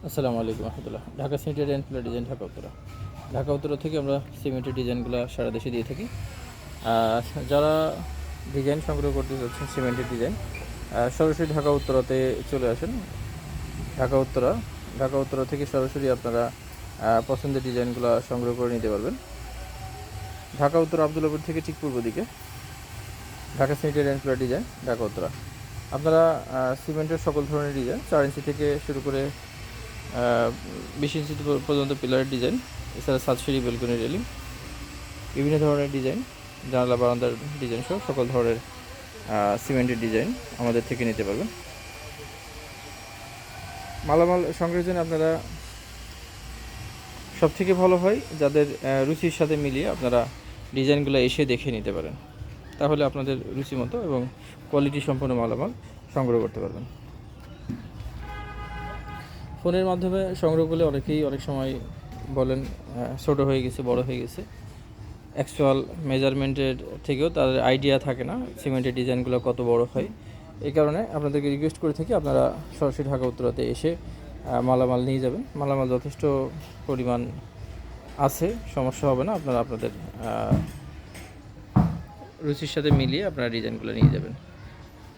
আসসালামু আলাইকুম রহমতুল্লাহ। ঢাকা সিমেন্টের and pillar design, Dhaka Uttara. Dhaka Uttara থেকে আমরা সিমেন্টের ডিজাইনগুলো সারা দেশে দিয়ে থাকি। আর যারা ডিজাইন সংগ্রহ করতে চাচ্ছেন সিমেন্টের ডিজাইন, সরাসরি ঢাকা উত্তরাতে চলে আসেন। ঢাকা উত্তরা ঢাকা উত্তরা থেকে সরাসরি আপনারা পছন্দের ডিজাইনগুলো সংগ্রহ করে নিতে পারবেন। ঢাকা উত্তরা আবদুল্লাপুর থেকে ঠিক পূর্ব দিকে ঢাকা সিমেন্টের and pillar design, Dhaka Uttara. আপনারা সিমেন্টের সকল ধরনের ডিজাইন 4 ইঞ্চি থেকে শুরু করে 20 ইঞ্চি পর্যন্ত পিলারের ডিজাইন, এছাড়া সাতসিঁড়ি বেলকনি রেলিং, বিভিন্ন ধরনের ডিজাইন, জানালা বারান্দার ডিজাইন সহ সকল ধরনের সিমেন্টের ডিজাইন আমাদের থেকে নিতে পারবেন। মালামাল সংগ্রহের জন্য আপনারা সবথেকে ভালো হয় যাদের রুচির সাথে মিলিয়ে আপনারা ডিজাইনগুলো এসে দেখে নিতে পারেন, তাহলে আপনাদের রুচি মতো এবং কোয়ালিটি সম্পন্ন মালামাল সংগ্রহ করতে পারবেন। ফোনের মাধ্যমে সংগ্রহ করলে অনেকেই অনেক সময় বলেন ছোটো হয়ে গেছে, বড় হয়ে গেছে। অ্যাকচুয়াল মেজারমেন্টের থেকেও তাদের আইডিয়া থাকে না সিমেন্টের ডিজাইনগুলো কত বড় হয়। এই কারণে আপনাদেরকে রিকোয়েস্ট করে থাকি আপনারা সরাসরি ঢাকা উত্তরাতে এসে মালামাল নিয়ে যাবেন। মালামাল যথেষ্ট পরিমাণ আছে, সমস্যা হবে না। আপনারা আপনাদের রুচির সাথে মিলিয়ে আপনারা ডিজাইনগুলো নিয়ে যাবেন।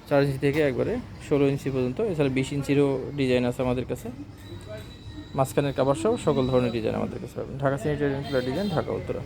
4 ইঞ্চি থেকে একবারে 16 ইঞ্চি পর্যন্ত, এছাড়া 20 ইঞ্চিরও ডিজাইন আছে আমাদের কাছে। মাঝখানের কাভার সহ সকল ধরনের ডিজাইন আমাদের কাছে পাবেন। ঢাকা সিমেন্টের ডিজাইন, ঢাকা উত্তরা।